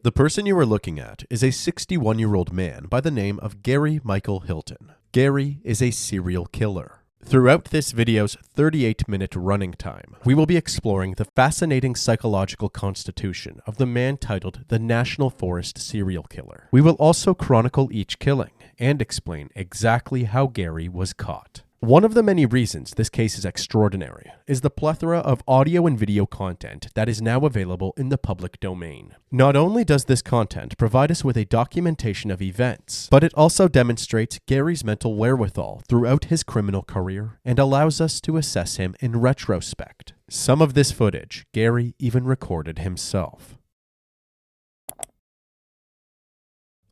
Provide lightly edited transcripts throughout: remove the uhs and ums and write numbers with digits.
The person you are looking at is a 61-year-old man by the name of Gary Michael Hilton. Gary is a serial killer. Throughout this video's 38-minute running time, we will be exploring the fascinating psychological constitution of the man titled the National Forest Serial Killer. We will also chronicle each killing and explain exactly how Gary was caught. One of the many reasons this case is extraordinary is the plethora of audio and video content that is now available in the public domain. Not only does this content provide us with a documentation of events, but it also demonstrates Gary's mental wherewithal throughout his criminal career and allows us to assess him in retrospect. Some of this footage Gary even recorded himself.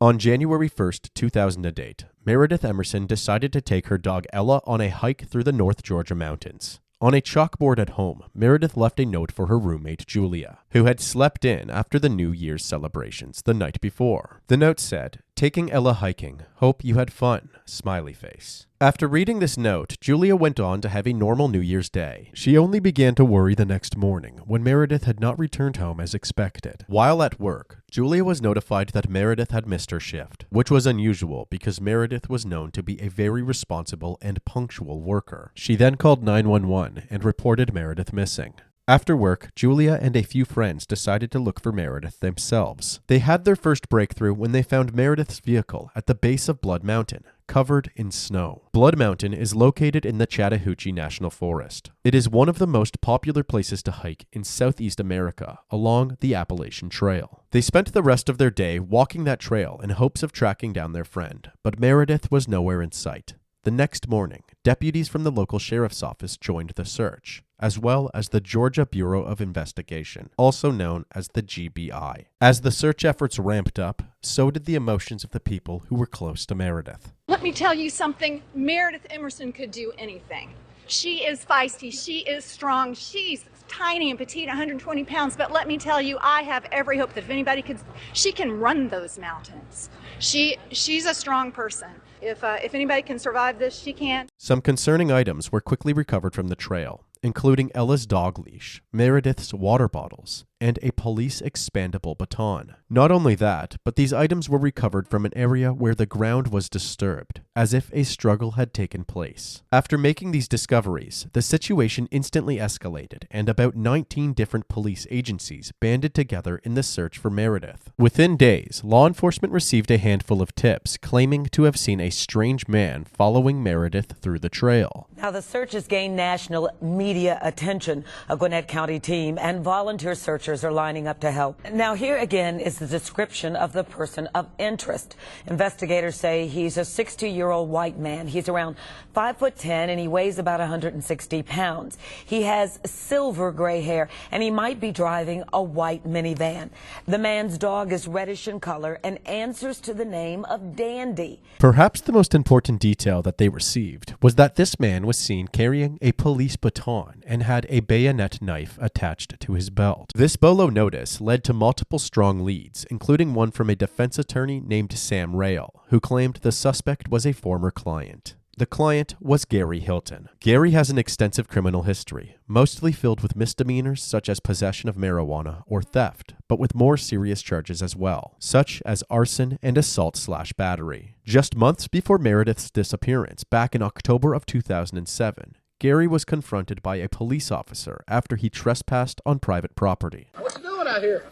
On January 1st, 2008, Meredith Emerson decided to take her dog Ella on a hike through the North Georgia mountains. On a chalkboard at home, Meredith left a note for her roommate Julia, who had slept in after the New Year's celebrations the night before. The note said, "Taking Ella hiking. Hope you had fun. Smiley face." After reading this note, Julia went on to have a normal New Year's Day. She only began to worry the next morning when Meredith had not returned home as expected. While at work, Julia was notified that Meredith had missed her shift, which was unusual because Meredith was known to be a very responsible and punctual worker. She then called 911 and reported Meredith missing. After work, Julia and a few friends decided to look for Meredith themselves. They had their first breakthrough when they found Meredith's vehicle at the base of Blood Mountain, covered in snow. Blood Mountain is located in the Chattahoochee National Forest. It is one of the most popular places to hike in Southeast America along the Appalachian Trail. They spent the rest of their day walking that trail in hopes of tracking down their friend, but Meredith was nowhere in sight. The next morning, deputies from the local sheriff's office joined the search, as well as the Georgia Bureau of Investigation, also known as the GBI. As the search efforts ramped up, so did the emotions of the people who were close to Meredith. Let me tell you something, Meredith Emerson could do anything. She is feisty, she is strong, she's tiny and petite, 120 pounds, but let me tell you, I have every hope that if anybody could, she can run those mountains. She's a strong person. If anybody can survive this, she can. Some concerning items were quickly recovered from the trail, including Ella's dog leash, Meredith's water bottles, and a police expandable baton. Not only that, but these items were recovered from an area where the ground was disturbed, as if a struggle had taken place. After making these discoveries, the situation instantly escalated, and about 19 different police agencies banded together in the search for Meredith. Within days, law enforcement received a handful of tips claiming to have seen a strange man following Meredith through the trail. Now, the search has gained national media attention. A Gwinnett County team and volunteer searchers are lining up to help. Now, here again is the description of the person of interest. Investigators say he's a 60-year-old white man. He's around 5'10" and he weighs about 160 pounds. He has silver gray hair and he might be driving a white minivan. The man's dog is reddish in color and answers to the name of Dandy. Perhaps the most important detail that they received was that this man was seen carrying a police baton and had a bayonet knife attached to his belt. This bolo notice led to multiple strong leads, including one from a defense attorney named Sam Rail, who claimed the suspect was a former client. The client was Gary Hilton. Gary has an extensive criminal history, mostly filled with misdemeanors such as possession of marijuana or theft, but with more serious charges as well, such as arson and assault/battery. Just months before Meredith's disappearance, back in October of 2007, Gary was confronted by a police officer after he trespassed on private property. What you doing out here?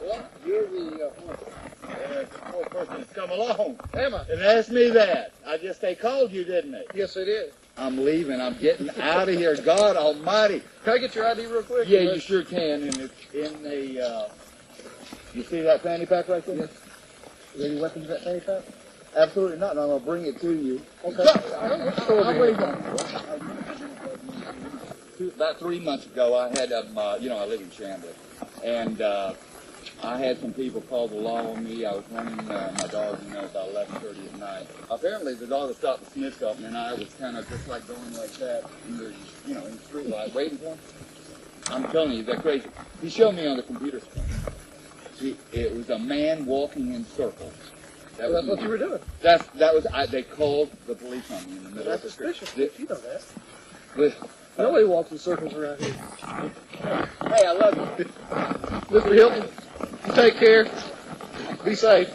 Well, you're the fourth person that's come along. Am I? And asked me that. They called you, didn't they? Yes, they did. I'm leaving. I'm getting out of here. God almighty. Can I get your ID real quick? Yeah, you sure can. And it's in the, you see that fanny pack right there? Yes. Is there any weapons in that fanny pack? Absolutely not. No, I'm going to bring it to you. Okay. I'm waiting. About 3 months ago, I had, I live in Chamblee, and I had some people call the law on me. I was running my dog, about 11:30 at night. Apparently, the dog had stopped and sniffed something, and I was kind of just like going like that, in the, in the street light, waiting for him. I'm telling you, they're crazy. He showed me on the computer screen. See, it was a man walking in circles. That's what you were doing. They called the police on me in the middle of the street. That's suspicious. You know that. Nobody walks in circles around here. Hey, I love you. Mr. Hilton, Take care. Be safe.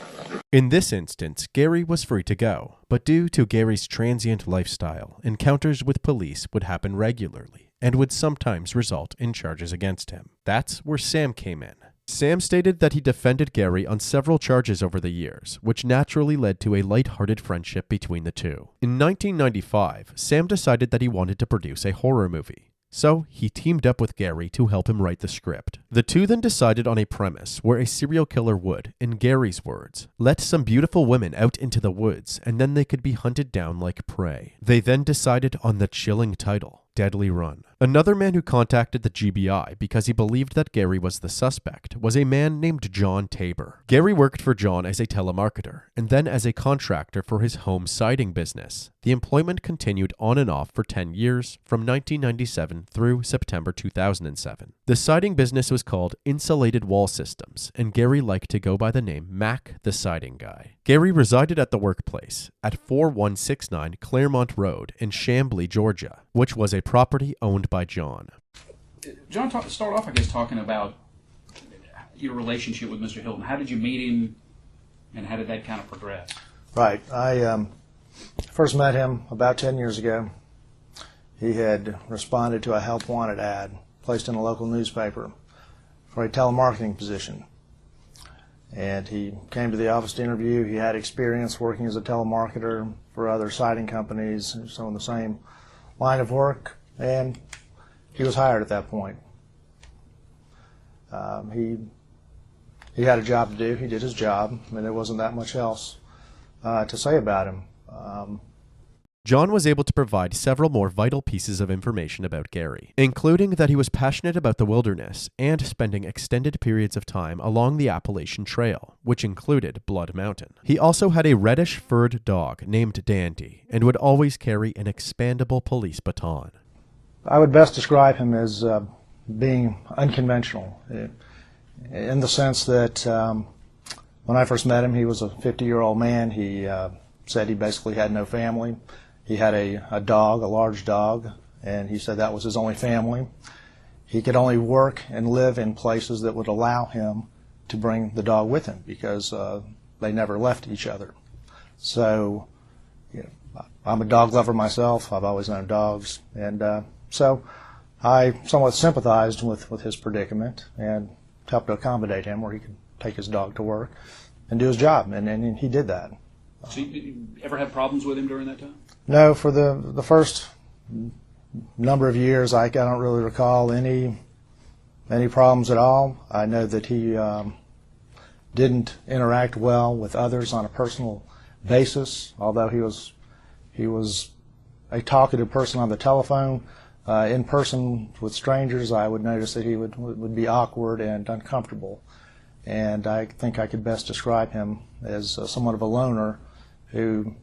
In this instance, Gary was free to go, but due to Gary's transient lifestyle, encounters with police would happen regularly and would sometimes result in charges against him. That's where Sam came in. Sam stated that he defended Gary on several charges over the years, which naturally led to a light-hearted friendship between the two. In 1995, Sam decided that he wanted to produce a horror movie. So, he teamed up with Gary to help him write the script. The two then decided on a premise where a serial killer would, in Gary's words, let some beautiful women out into the woods and then they could be hunted down like prey. They then decided on the chilling title, Deadly Run. Another man who contacted the GBI because he believed that Gary was the suspect was a man named John Tabor. Gary worked for John as a telemarketer and then as a contractor for his home siding business. The employment continued on and off for 10 years, from 1997 through September 2007. The siding business was called Insulated Wall Systems, and Gary liked to go by the name Mac the Siding Guy. Gary resided at the workplace at 4169 Claremont Road in Chamblee, Georgia, which was a property owned by John. John, start off, I guess, talking about your relationship with Mr. Hilton. How did you meet him, and how did that kind of progress? Right. I first met him about 10 years ago. He had responded to a help wanted ad placed in a local newspaper for a telemarketing position. And he came to the office to interview. He had experience working as a telemarketer for other siding companies, so in the same line of work, and he was hired at that point. He had a job to do. He did his job, and there wasn't that much else to say about him. John was able to provide several more vital pieces of information about Gary, including that he was passionate about the wilderness and spending extended periods of time along the Appalachian Trail, which included Blood Mountain. He also had a reddish-furred dog named Dandy and would always carry an expandable police baton. I would best describe him as being unconventional, in the sense that when I first met him, he was a 50-year-old man. He said he basically had no family. He had a dog, a large dog, and he said that was his only family. He could only work and live in places that would allow him to bring the dog with him because they never left each other. So, I'm a dog lover myself. I've always known dogs, and so I somewhat sympathized with his predicament and helped to accommodate him where he could take his dog to work and do his job, and he did that. So you ever have problems with him during that time? No, for the first number of years, I don't really recall any problems at all. I know that he didn't interact well with others on a personal basis, although he was a talkative person on the telephone. In person with strangers, I would notice that he would be awkward and uncomfortable. And I think I could best describe him as somewhat of a loner who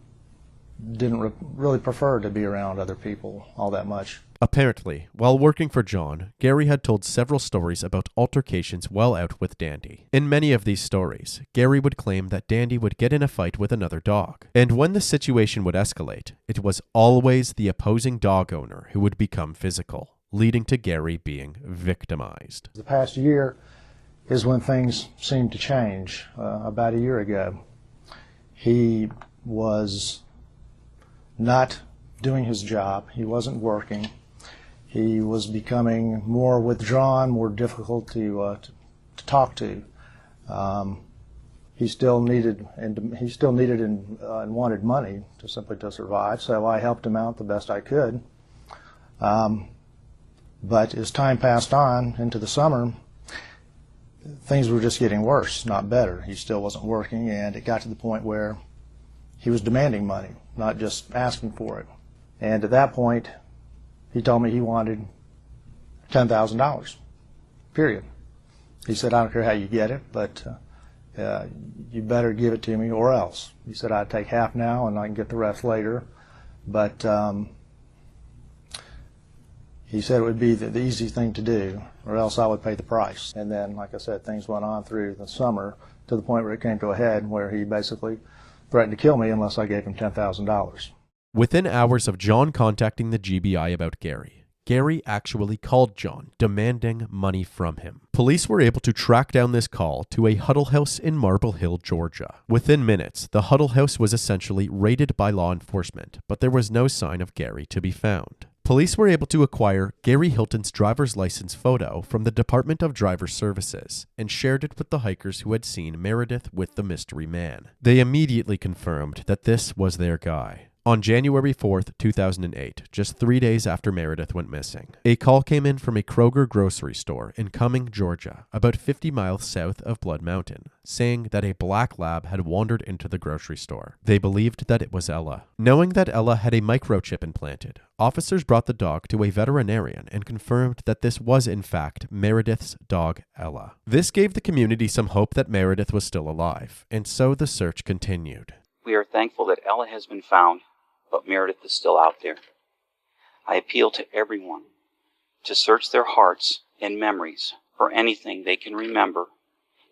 didn't really prefer to be around other people all that much. Apparently, while working for John, Gary had told several stories about altercations while out with Dandy. In many of these stories, Gary would claim that Dandy would get in a fight with another dog. And when the situation would escalate, it was always the opposing dog owner who would become physical, leading to Gary being victimized. The past year is when things seemed to change. About a year ago, he was not doing his job. He wasn't working. He was becoming more withdrawn, more difficult to talk to. He still needed and wanted money to simply to survive. So I helped him out the best I could. But as time passed on into the summer, things were just getting worse, not better. He still wasn't working, and it got to the point where he was demanding money, not just asking for it. And at that point, he told me he wanted $10,000, period. He said, I don't care how you get it, but you better give it to me or else. He said, I'd take half now and I can get the rest later. But he said it would be the easy thing to do, or else I would pay the price. And then, like I said, things went on through the summer to the point where it came to a head where he basically threatened to kill me unless I gave him $10,000. Within hours of John contacting the GBI about Gary Gary actually called John, demanding money from him. Police were able to track down this call to a huddle house in Marble Hill, Georgia. Within minutes, the huddle house was essentially raided by law enforcement, but there was no sign of Gary to be found. Police were able to acquire Gary Hilton's driver's license photo from the Department of Driver Services and shared it with the hikers who had seen Meredith with the mystery man. They immediately confirmed that this was their guy. On January 4th, 2008, just 3 days after Meredith went missing, a call came in from a Kroger grocery store in Cumming, Georgia, about 50 miles south of Blood Mountain, saying that a black lab had wandered into the grocery store. They believed that it was Ella. Knowing that Ella had a microchip implanted, officers brought the dog to a veterinarian and confirmed that this was in fact Meredith's dog, Ella. This gave the community some hope that Meredith was still alive, and so the search continued. We are thankful that Ella has been found, but Meredith is still out there. I appeal to everyone to search their hearts and memories for anything they can remember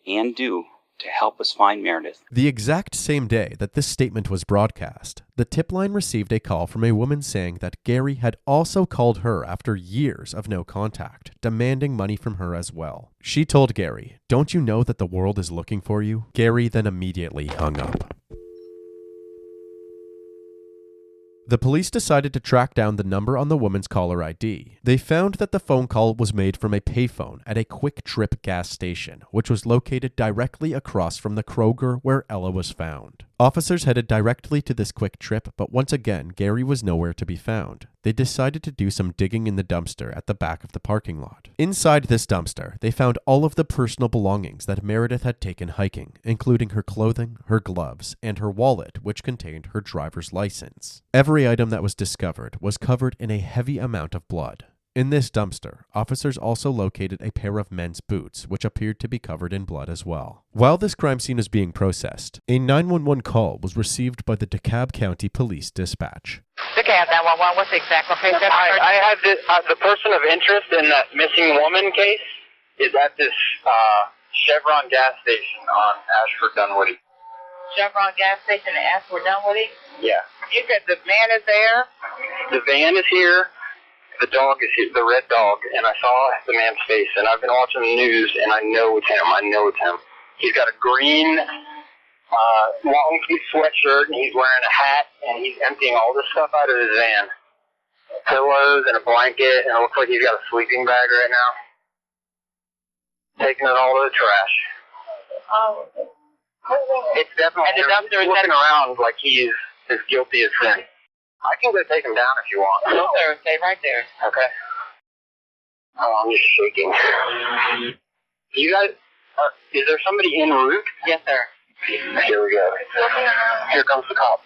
and do to help us find Meredith. The exact same day that this statement was broadcast, the tip line received a call from a woman saying that Gary had also called her after years of no contact, demanding money from her as well. She told Gary, "Don't you know that the world is looking for you?" Gary then immediately hung up. The police decided to track down the number on the woman's caller ID. They found that the phone call was made from a payphone at a Quick Trip gas station, which was located directly across from the Kroger where Ella was found. Officers headed directly to this Quick Trip, but once again, Gary was nowhere to be found. They decided to do some digging in the dumpster at the back of the parking lot. Inside this dumpster, they found all of the personal belongings that Meredith had taken hiking, including her clothing, her gloves, and her wallet, which contained her driver's license. Every item that was discovered was covered in a heavy amount of blood. In this dumpster, officers also located a pair of men's boots, which appeared to be covered in blood as well. While this crime scene was being processed, a 911 call was received by the DeKalb County Police Dispatch. DeKalb 911, what's the exact location? I have the person of interest in that missing woman case is at this Chevron gas station on Ashford Dunwoody. Chevron gas station in Ashford Dunwoody? Yeah. You said the man is there? The van is here. The dog is here, the red dog, and I saw the man's face, and I've been watching the news, and I know it's him. He's got a green long-sleeve sweatshirt, and he's wearing a hat, and he's emptying all this stuff out of his van. Pillows and a blanket, and it looks like he's got a sleeping bag right now. Taking it all to the trash. It's definitely looking around like he is as guilty as sin. I can go take him down if you want. No, sir. Stay right there. Okay. Oh, I'm just shaking. You guys, is there somebody en route? Yes, sir. Here we go. Here comes the cops.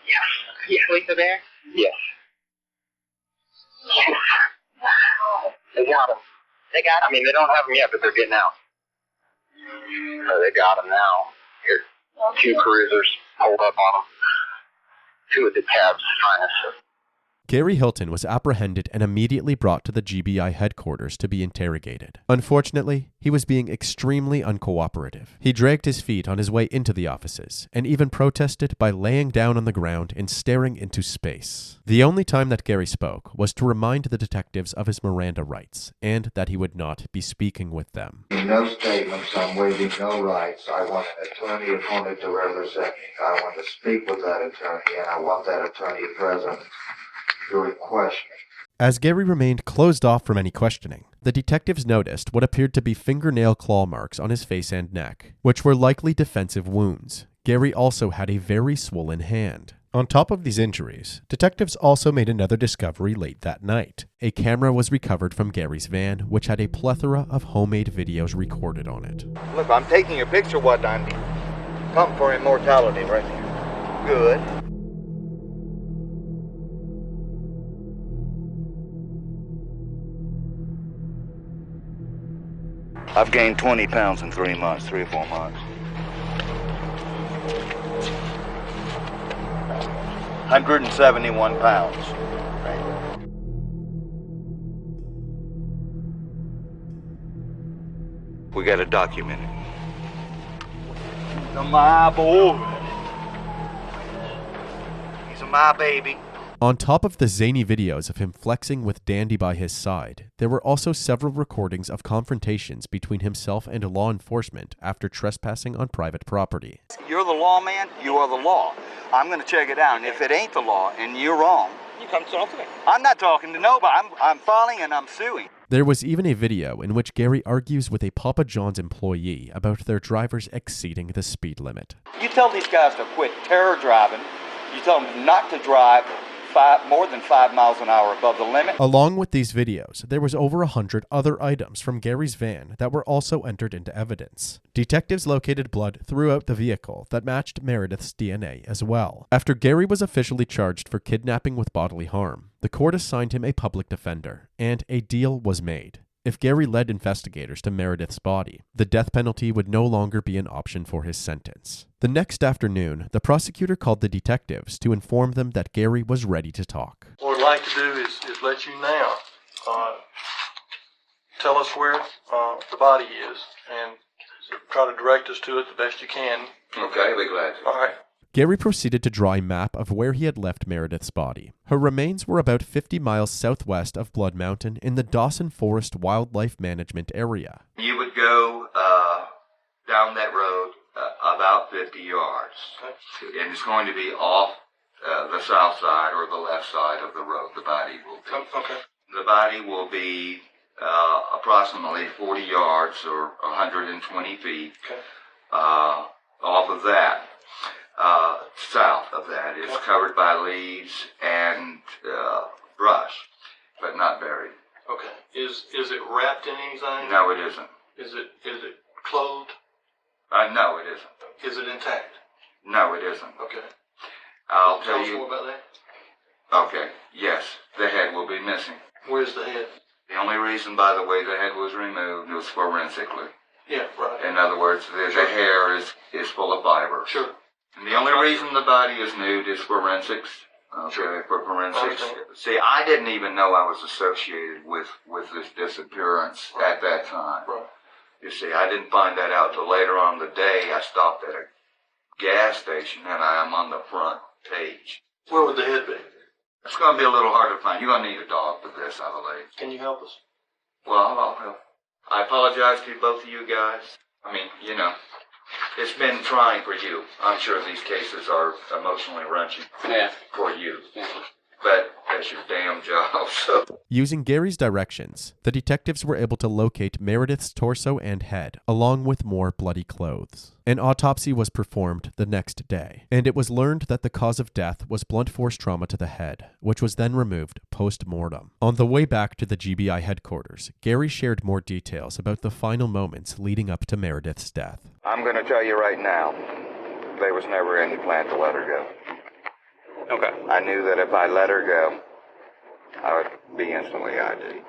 Yes. You sleep there? Yes. Yes. They got him. They got him? I mean, they don't have him yet, but they're getting out. Oh, they got him now. Here, 2 cruisers pulled up on him. 2 of the cab's finest. Gary Hilton was apprehended and immediately brought to the GBI headquarters to be interrogated. Unfortunately, he was being extremely uncooperative. He dragged his feet on his way into the offices and even protested by laying down on the ground and staring into space. The only time that Gary spoke was to remind the detectives of his Miranda rights and that he would not be speaking with them. No statements, I'm waiving no rights. I want an attorney appointed to represent me. I want to speak with that attorney, and I want that attorney present during questioning. As Gary remained closed off from any questioning, the detectives noticed what appeared to be fingernail claw marks on his face and neck, which were likely defensive wounds. Gary also had a very swollen hand. On top of these injuries, detectives also made another discovery late that night. A camera was recovered from Gary's van, which had a plethora of homemade videos recorded on it. Look, I'm taking your picture, what I'm come for immortality right here. Good. I've gained 20 pounds in 3 months, 3 or 4 months. 171 pounds. We got to document it. He's a my boy. He's a my baby. On top of the zany videos of him flexing with Dandy by his side, there were also several recordings of confrontations between himself and law enforcement after trespassing on private property. You're the lawman, you are the law. I'm going to check it out, and if it ain't the law and you're wrong, you come talk to me. I'm not talking to nobody. I'm filing and I'm suing. There was even a video in which Gary argues with a Papa John's employee about their drivers exceeding the speed limit. You tell these guys to quit terror driving. You tell them not to drive more than 5 miles an hour above the limit. Along with these videos, there was over 100 other items from Gary's van that were also entered into evidence. Detectives located blood throughout the vehicle that matched Meredith's DNA as well. After Gary was officially charged for kidnapping with bodily harm, the court assigned him a public defender, and a deal was made. If Gary led investigators to Meredith's body, the death penalty would no longer be an option for his sentence. The next afternoon, the prosecutor called the detectives to inform them that Gary was ready to talk. What we'd like to do is let you now tell us where the body is and try to direct us to it the best you can. Okay, I'll be glad to. All right. Gary proceeded to draw a map of where he had left Meredith's body. Her remains were about 50 miles southwest of Blood Mountain in the Dawson Forest Wildlife Management Area. You would go down that road about 50 yards. Okay. And it's going to be off the south side or the left side of the road the body will be. Okay. The body will be approximately 40 yards or 120 feet off of that. South of that is covered by leaves and brush, but not buried. Okay. Is it wrapped in anything? No, it isn't. Is it clothed? No, it isn't. Is it intact? No, it isn't. Okay. I'll tell you. Us more about that. Okay. Yes, the head will be missing. Where's the head? The only reason, by the way, the head was removed was forensically. Yeah, right. In other words, the hair is full of fiber. Sure. And the only reason the body is nude is forensics. Okay, for forensics. See, I didn't even know I was associated with this disappearance at that time. Right. You see, I didn't find that out till later on in the day. I stopped at a gas station and I am on the front page. Where would the head be? It's going to be a little hard to find. You're going to need a dog for this, I believe. Can you help us? Well, I'll help. I apologize to both of you guys. I mean, you know, it's been trying for you. I'm sure these cases are emotionally wrenching for you. But that's your damn job, so. Using Gary's directions, the detectives were able to locate Meredith's torso and head, along with more bloody clothes. An autopsy was performed the next day, and it was learned that the cause of death was blunt force trauma to the head, which was then removed post-mortem. On the way back to the GBI headquarters, Gary shared more details about the final moments leading up to Meredith's death. I'm going to tell you right now, there was never any plan to let her go. Okay. I knew that if I let her go, I would be instantly ID.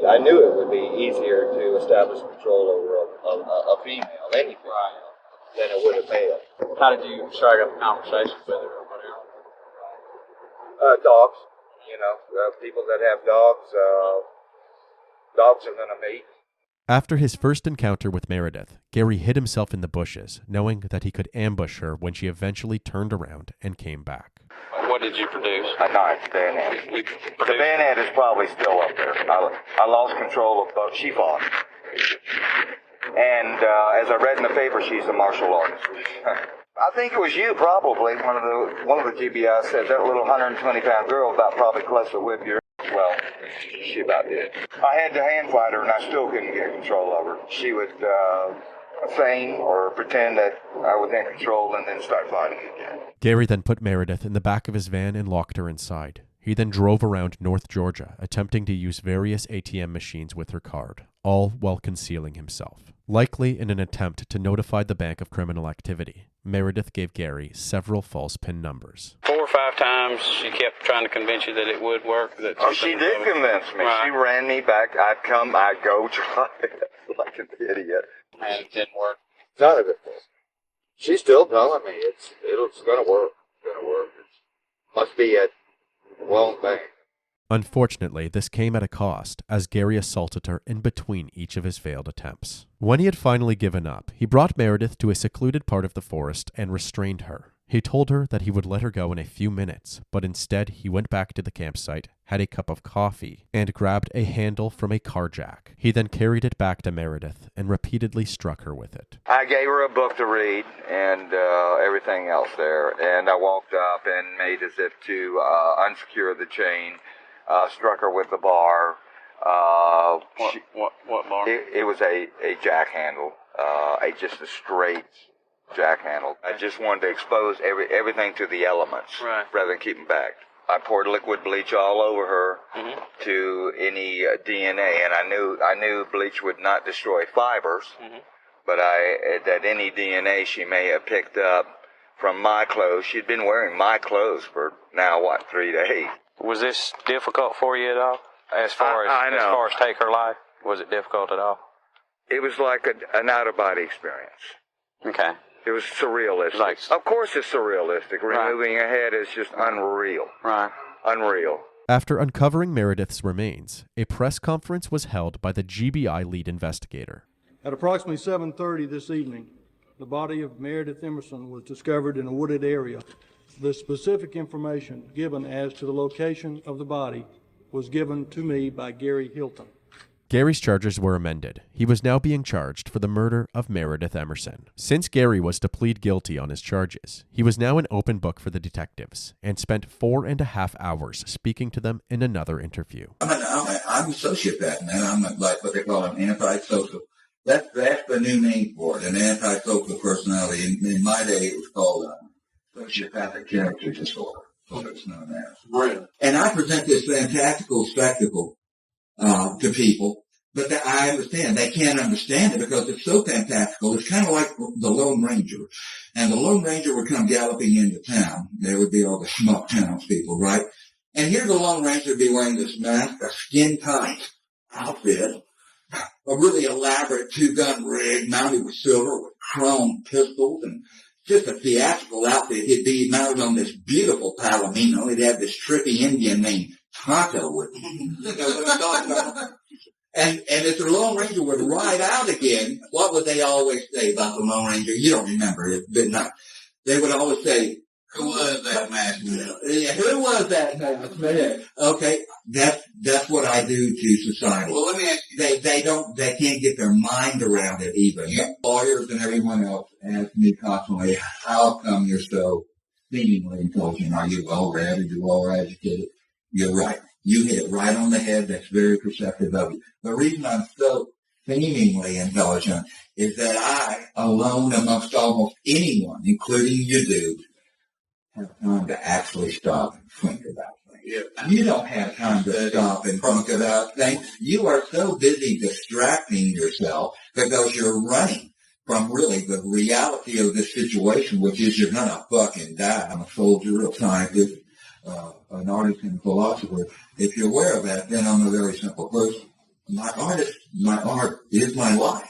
I knew it would be easier to establish control over a female, any female, than it would a male. How did you strike up a conversation with her or whatever? Dogs, you know, people that have dogs, dogs are going to mate. After his first encounter with Meredith, Gary hid himself in the bushes, knowing that he could ambush her when she eventually turned around and came back. What did you produce? A knife, bayonet. The bayonet is probably still up there. I lost control of both. She fought. And as I read in the paper, she's a martial artist. I think it was you, probably. One of the GBI said that little 120-pound girl about probably close to whip your. Well, she about did. I had to hand fight her, and I still couldn't get control of her. She would feign or pretend that I was in control and then start fighting again. Gary then put Meredith in the back of his van and locked her inside. He then drove around North Georgia, attempting to use various ATM machines with her card, all while concealing himself. Likely in an attempt to notify the bank of criminal activity, Meredith gave Gary several false PIN numbers. 4 or 5 times she kept trying to convince you that it would work. She did convince me. Right. She ran me back. I'd come, I'd go try it like an idiot. And it didn't work. None of it did. She's still telling me it's going to work. It's going to work. It must be at well bank. Unfortunately, this came at a cost, as Gary assaulted her in between each of his failed attempts. When he had finally given up, he brought Meredith to a secluded part of the forest and restrained her. He told her that he would let her go in a few minutes, but instead he went back to the campsite, had a cup of coffee, and grabbed a handle from a car jack. He then carried it back to Meredith and repeatedly struck her with it. I gave her a book to read and everything else there, and I walked up and made as if to unsecure the chain, struck her with the bar. What bar? It was a jack handle, just a straight jack handle. I just wanted to expose everything to the elements, right, rather than keep them back. I poured liquid bleach all over her to any DNA, and I knew bleach would not destroy fibers, but that any DNA she may have picked up from my clothes. She'd been wearing my clothes for now 3 days. Was this difficult for you at all? As far as take her life, was it difficult at all? It was like an out-of-body experience. Okay. It was surrealistic. Of course it's surrealistic. Right. Removing a head is just unreal. Right. Unreal. After uncovering Meredith's remains, a press conference was held by the GBI lead investigator. At approximately 7:30 this evening, the body of Meredith Emerson was discovered in a wooded area. The specific information given as to the location of the body was given to me by Gary Hilton. Gary's charges were amended. He was now being charged for the murder of Meredith Emerson. Since Gary was to plead guilty on his charges, he was now an open book for the detectives and spent 4.5 hours speaking to them in another interview. I'm a sociopath, man. I'm like what they call an antisocial. That's the new name for it, an antisocial personality. In my day, it was called sociopathic character disorder, what it's known as. Right. And I present this fantastical spectacle to people, but I understand they can't understand it because it's so fantastical. It's kind of like the Lone Ranger, and the Lone Ranger would come galloping into town. There would be all the schmuck townspeople, right? And here the Lone Ranger would be wearing this mask, a skin-tight outfit, a really elaborate 2-gun rig mounted with silver with chrome pistols, and just a theatrical outfit. He'd be mounted on this beautiful Palomino. He'd have this trippy Indian named Tonto with him. You know what I'm talking about? And if the Lone Ranger would ride out again, what would they always say about the Lone Ranger? You don't remember it, but not. They would always say, "Who was that masked man?" Yeah, who was that masked man? Okay, that's what I do to society. Well, let me ask you. They can't get their mind around it even. Yeah. Lawyers and everyone else ask me constantly, how come you're so seemingly intelligent? Are you well read? Are you well educated? You're right. You hit it right on the head. That's very perceptive of you. The reason I'm so seemingly intelligent is that I, alone amongst almost anyone, including you dudes, have time to actually stop and think about things. Yeah. You don't have time to stop and think about things. You are so busy distracting yourself because you're running from really the reality of this situation, which is you're going to fucking die. I'm a soldier, a scientist, an artist and philosopher. If you're aware of that, then I'm a very simple person. My art is my life.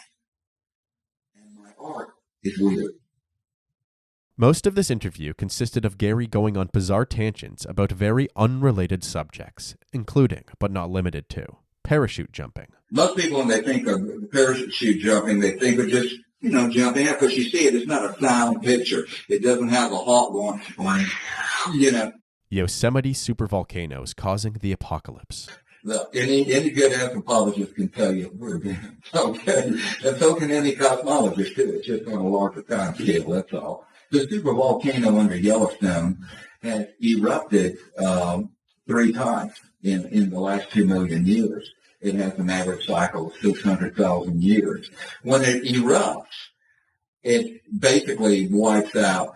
And my art is weird. Most of this interview consisted of Gary going on bizarre tangents about very unrelated subjects, including, but not limited to, parachute jumping. Most people, when they think of parachute jumping, they think of just, jumping out, because you see it's not a silent picture. It doesn't have a hawk going, Yosemite supervolcanoes causing the apocalypse. Look, any good anthropologist can tell you we're being okay. And so can any cosmologist, too. It's just on a larger time scale, that's all. The supervolcano under Yellowstone has erupted 3 times in the last 2 million years. It has an average cycle of 600,000 years. When it erupts, it basically wipes out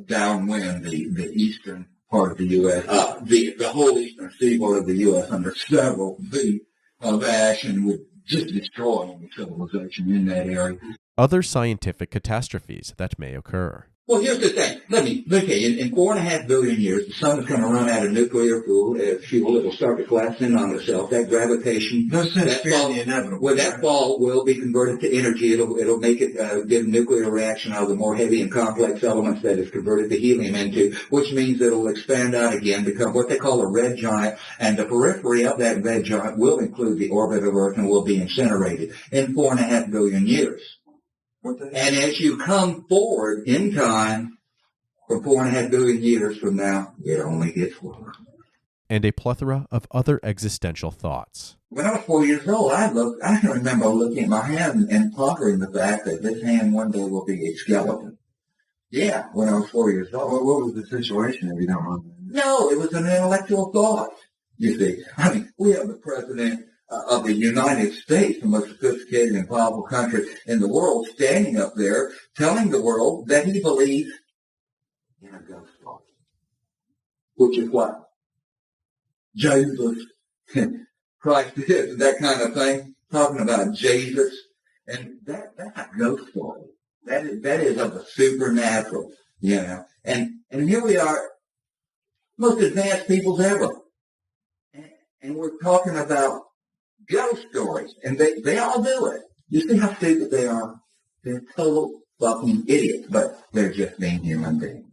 downwind the eastern part of the U.S., the whole eastern seaboard of the U.S. under several feet of ash, and would just destroy any civilization in that area. Other scientific catastrophes that may occur. Well, here's the thing. In 4.5 billion years, the sun is going to run out of nuclear fuel. It'll start to collapse in on itself. That gravitation, that fall will be converted to energy. It'll make it get a nuclear reaction out of the more heavy and complex elements that it's converted the helium into, which means it'll expand out again, become what they call a red giant, and the periphery of that red giant will include the orbit of Earth and will be incinerated in 4.5 billion years. And as you come forward in time, For 4.5 billion years from now, it only gets worse. And a plethora of other existential thoughts. When I was 4 years old, I can remember looking at my hand and pondering the fact that this hand one day will be a skeleton. Yeah, when I was 4 years old. Well, what was the situation, if you don't mind? No, it was an intellectual thought, you see. I mean, we have the president of the United States, the most sophisticated and powerful country in the world, standing up there telling the world that he believes in a ghost story. Which is what? Jesus, Christ is, that kind of thing. Talking about Jesus. And that's a ghost story. That is of the supernatural, you know. And here we are, most advanced peoples ever. And we're talking about ghost stories. And they all do it. You see how stupid they are? They're total fucking idiots, but they're just being human beings.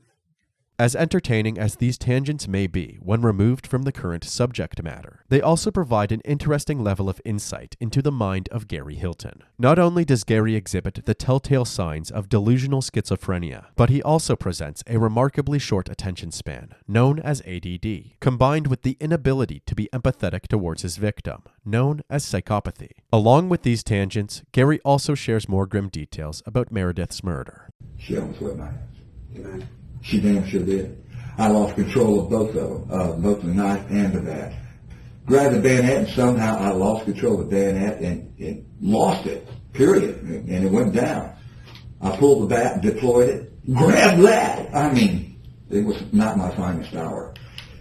As entertaining as these tangents may be when removed from the current subject matter, they also provide an interesting level of insight into the mind of Gary Hilton. Not only does Gary exhibit the telltale signs of delusional schizophrenia, but he also presents a remarkably short attention span, known as ADD, combined with the inability to be empathetic towards his victim, known as psychopathy. Along with these tangents, Gary also shares more grim details about Meredith's murder. She almost whipped my ass. She damn sure did. I lost control of both of them, both the knife and the bat. Grabbed the bayonet, and somehow I lost control of the bayonet and lost it, period. And it went down. I pulled the bat, deployed it, grabbed that. I mean, it was not my finest hour.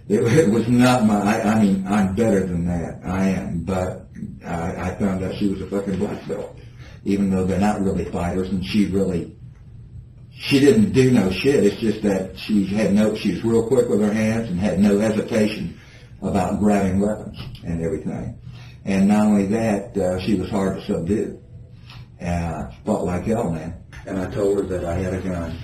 It was not I'm better than that. I am. But I found out she was a fucking black belt. Even though they're not really fighters, and she didn't do no shit. It's just that she was real quick with her hands and had no hesitation about grabbing weapons and everything. And not only that, she was hard to subdue. And I fought like hell, man. And I told her that I had a gun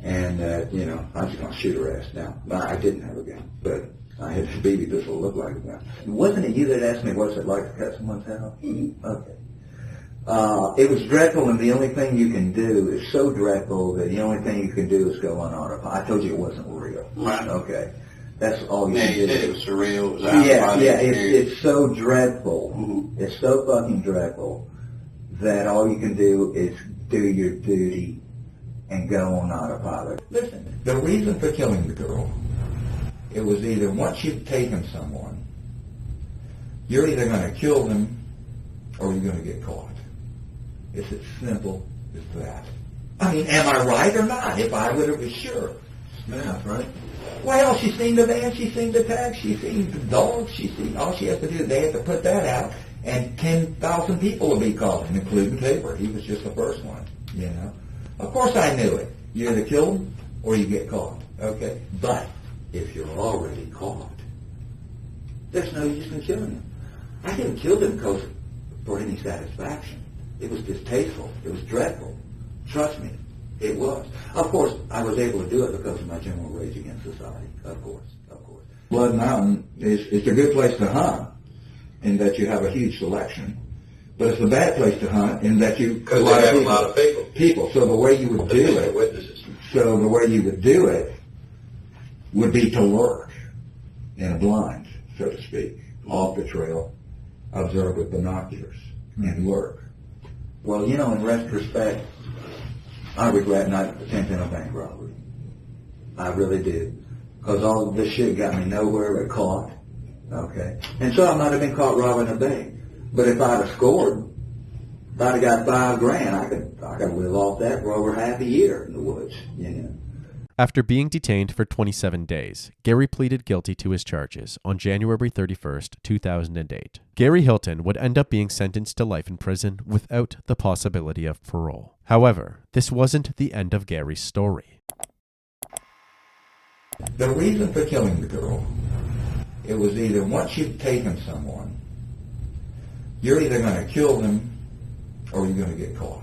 and that, I was going to shoot her ass down. I didn't have a gun, but I had a BB pistol that looked like a gun. Wasn't it you that asked me what's it like to cut someone's head off? Mm-hmm. Okay. It was dreadful, and the only thing you can do is so dreadful that the only thing you can do is go unaudified. I told you it wasn't real. Right. Okay. That's all you can do. It was surreal. It was it's so dreadful. Mm-hmm. It's so fucking dreadful that all you can do is do your duty and go on autopilot. Listen, the reason for killing the girl, it was either once you've taken someone, you're either going to kill them or you're going to get caught. It's as simple as that. I mean, am I right or not? If I would have been sure. Math, right? Well, she's seen the van, she's seen the tag, she's seen the dogs, she's seen, all she has to do, they have to put that out, and 10,000 people will be called, including Tabor. He was just the first one, Of course I knew it. You either kill him or you get caught, okay? But if you're already caught, there's no use in killing him. I didn't kill him for any satisfaction. It was distasteful. It was dreadful. Trust me, it was. Of course, I was able to do it because of my general rage against society. Of course. Blood Mountain is a good place to hunt in that you have a huge selection. But it's a bad place to hunt in that you... Because they have a lot of people. So the way you would do it would be to lurk in a blind, so to speak, off the trail, observe with binoculars, and lurk. Well, in retrospect, I regret not attempting a bank robbery. I really did. Because all of this shit got me nowhere but caught. Okay? And so I might have been caught robbing a bank. But if I'd have scored, if I'd have got $5,000, I could live off that for over half a year in the woods, After being detained for 27 days, Gary pleaded guilty to his charges on January 31st, 2008. Gary Hilton would end up being sentenced to life in prison without the possibility of parole. However, this wasn't the end of Gary's story. The reason for killing the girl, it was either once you've taken someone, you're either going to kill them or you're going to get caught.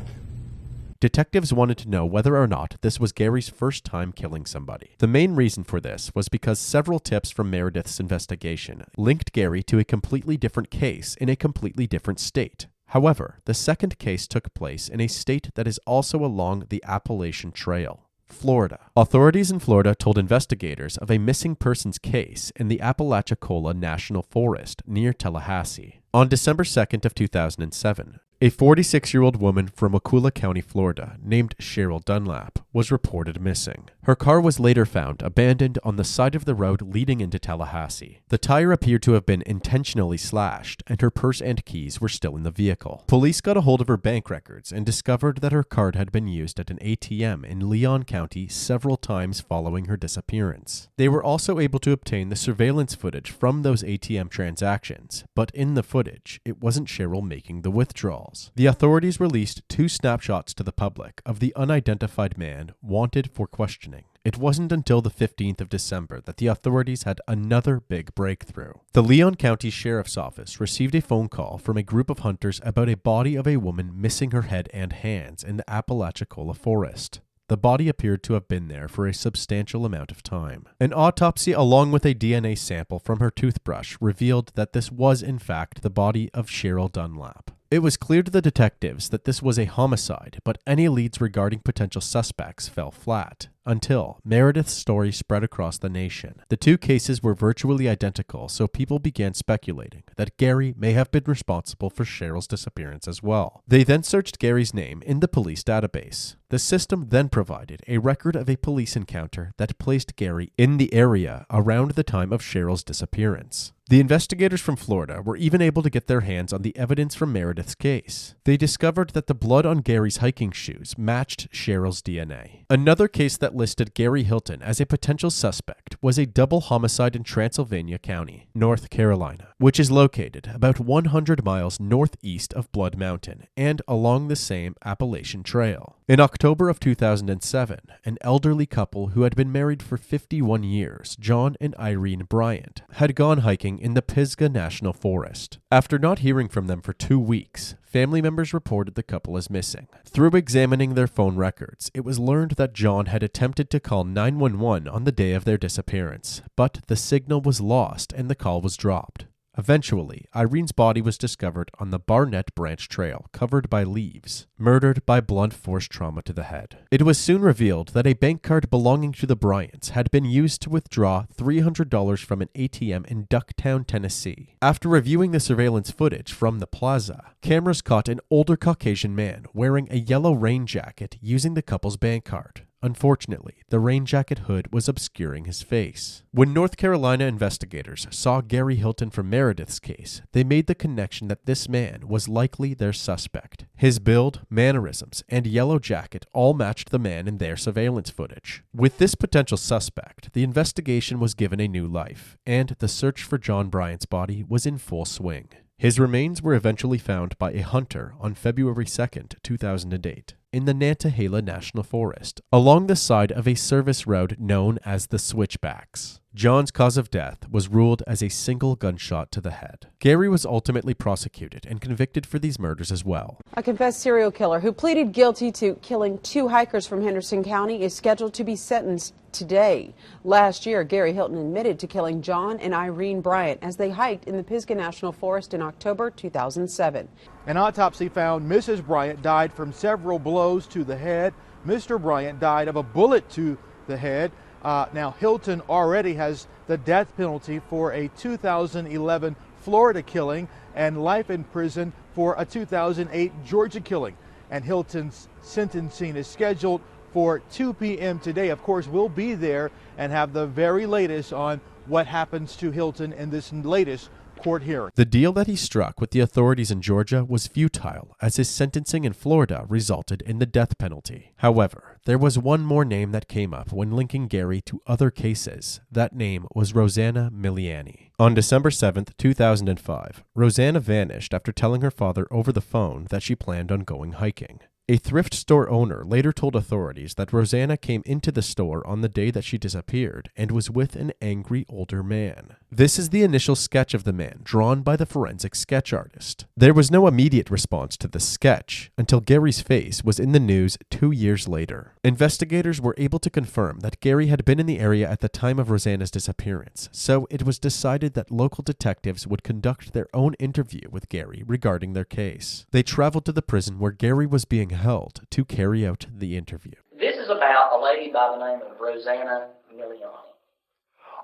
Detectives wanted to know whether or not this was Gary's first time killing somebody. The main reason for this was because several tips from Meredith's investigation linked Gary to a completely different case in a completely different state. However, the second case took place in a state that is also along the Appalachian Trail. Florida. Authorities in Florida told investigators of a missing persons case in the Apalachicola National Forest near Tallahassee. On December 2nd of 2007, a 46-year-old woman from Wakulla County, Florida, named Cheryl Dunlap, was reported missing. Her car was later found abandoned on the side of the road leading into Tallahassee. The tire appeared to have been intentionally slashed, and her purse and keys were still in the vehicle. Police got a hold of her bank records and discovered that her card had been used at an ATM in Leon County several times following her disappearance. They were also able to obtain the surveillance footage from those ATM transactions, but in the footage, it wasn't Cheryl making the withdrawals. The authorities released 2 snapshots to the public of the unidentified man wanted for questioning. It wasn't until the 15th of December that the authorities had another big breakthrough. The Leon County Sheriff's Office received a phone call from a group of hunters about a body of a woman missing her head and hands in the Apalachicola Forest. The body appeared to have been there for a substantial amount of time. An autopsy along with a DNA sample from her toothbrush revealed that this was in fact the body of Cheryl Dunlap. It was clear to the detectives that this was a homicide, but any leads regarding potential suspects fell flat, until Meredith's story spread across the nation. The 2 cases were virtually identical, so people began speculating that Gary may have been responsible for Cheryl's disappearance as well. They then searched Gary's name in the police database. The system then provided a record of a police encounter that placed Gary in the area around the time of Cheryl's disappearance. The investigators from Florida were even able to get their hands on the evidence from Meredith's case. They discovered that the blood on Gary's hiking shoes matched Cheryl's DNA. Another case that listed Gary Hilton as a potential suspect was a double homicide in Transylvania County, North Carolina, which is located about 100 miles northeast of Blood Mountain and along the same Appalachian Trail. In October of 2007, an elderly couple who had been married for 51 years, John and Irene Bryant, had gone hiking in the Pisgah National Forest. After not hearing from them for 2 weeks, family members reported the couple as missing. Through examining their phone records, it was learned that John had attempted to call 911 on the day of their disappearance, but the signal was lost and the call was dropped. Eventually, Irene's body was discovered on the Barnett Branch Trail, covered by leaves, murdered by blunt force trauma to the head. It was soon revealed that a bank card belonging to the Bryants had been used to withdraw $300 from an ATM in Ducktown, Tennessee. After reviewing the surveillance footage from the plaza, cameras caught an older Caucasian man wearing a yellow rain jacket using the couple's bank card. Unfortunately, the rain jacket hood was obscuring his face. When North Carolina investigators saw Gary Hilton from Meredith's case, they made the connection that this man was likely their suspect. His build, mannerisms, and yellow jacket all matched the man in their surveillance footage. With this potential suspect, the investigation was given a new life, and the search for John Bryant's body was in full swing. His remains were eventually found by a hunter on February 2nd, 2008, in the Nantahala National Forest, along the side of a service road known as the Switchbacks. John's cause of death was ruled as a single gunshot to the head. Gary was ultimately prosecuted and convicted for these murders as well. A confessed serial killer who pleaded guilty to killing 2 hikers from Henderson County is scheduled to be sentenced today. Last year, Gary Hilton admitted to killing John and Irene Bryant as they hiked in the Pisgah National Forest in October 2007. An autopsy found Mrs. Bryant died from several blows to the head. Mr. Bryant died of a bullet to the head. Now, Hilton already has the death penalty for a 2011 Florida killing and life in prison for a 2008 Georgia killing. And Hilton's sentencing is scheduled for 2 p.m. today. Of course, we'll be there and have the very latest on what happens to Hilton in this latest court hearing. The deal that he struck with the authorities in Georgia was futile, as his sentencing in Florida resulted in the death penalty. However, there was one more name that came up when linking Gary to other cases. That name was Rosanna Miliani. On December 7th, 2005, Rosanna vanished after telling her father over the phone that she planned on going hiking. A thrift store owner later told authorities that Rosanna came into the store on the day that she disappeared and was with an angry older man. This is the initial sketch of the man drawn by the forensic sketch artist. There was no immediate response to the sketch until Gary's face was in the news 2 years later. Investigators were able to confirm that Gary had been in the area at the time of Rosanna's disappearance, so it was decided that local detectives would conduct their own interview with Gary regarding their case. They traveled to the prison where Gary was being held to carry out the interview. This is about a lady by the name of Rosanna Miliani.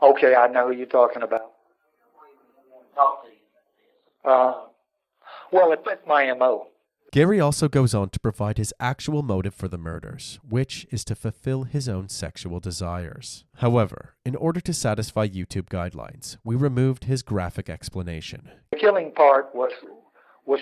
Okay, I know who you're talking about. Talk to you. Well, it fits my MO. Gary also goes on to provide his actual motive for the murders, which is to fulfill his own sexual desires. However, in order to satisfy YouTube guidelines, we removed his graphic explanation. The killing part was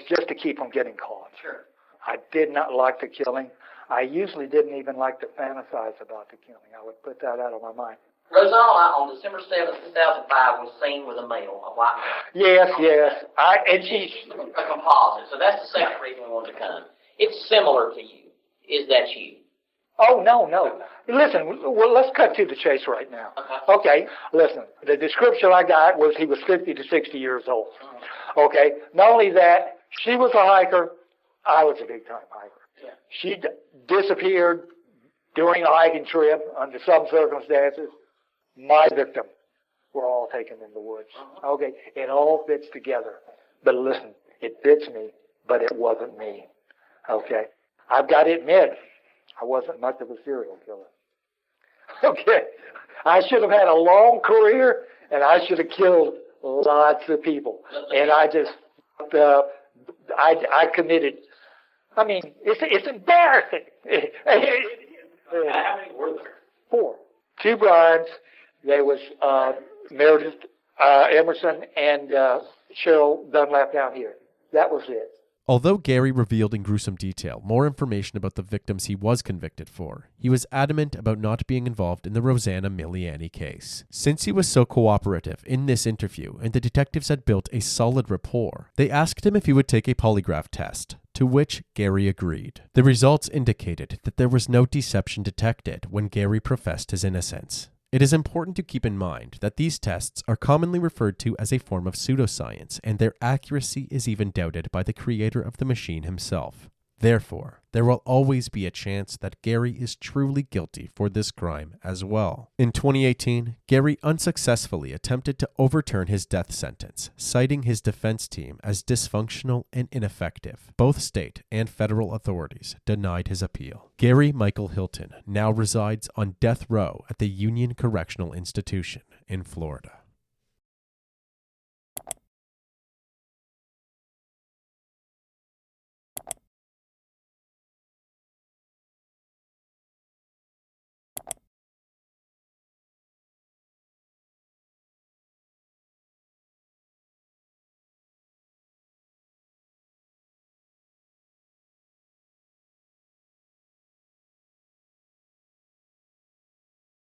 just to keep him getting caught. Sure. I did not like the killing. I usually didn't even like to fantasize about the killing. I would put that out of my mind. Rosanna, on December 7th, 2005, was seen with a male, a white male. Yes. And she's a composite, so that's the second reason we wanted to come. It's similar to you. Is that you? Oh, no. Listen, well, let's cut to the chase right now. Okay, listen, the description I got was he was 50 to 60 years old. Okay, not only that, she was a hiker. I was a big-time hiker. Yeah. She disappeared during a hiking trip under some circumstances. My victim were all taken in the woods. Okay, it all fits together. But listen, it fits me, but it wasn't me. Okay, I've got to admit, I wasn't much of a serial killer. Okay, I should have had a long career, and I should have killed lots of people. And I just, I committed. I mean, it's embarrassing. How many were there? 4. 2 Bryants. There was Meredith Emerson and Cheryl Dunlap down here. That was it. Although Gary revealed in gruesome detail more information about the victims he was convicted for, he was adamant about not being involved in the Rosanna Miliani case. Since he was so cooperative in this interview and the detectives had built a solid rapport, they asked him if he would take a polygraph test, to which Gary agreed. The results indicated that there was no deception detected when Gary professed his innocence. It is important to keep in mind that these tests are commonly referred to as a form of pseudoscience, and their accuracy is even doubted by the creator of the machine himself. Therefore, there will always be a chance that Gary is truly guilty for this crime as well. In 2018, Gary unsuccessfully attempted to overturn his death sentence, citing his defense team as dysfunctional and ineffective. Both state and federal authorities denied his appeal. Gary Michael Hilton now resides on death row at the Union Correctional Institution in Florida.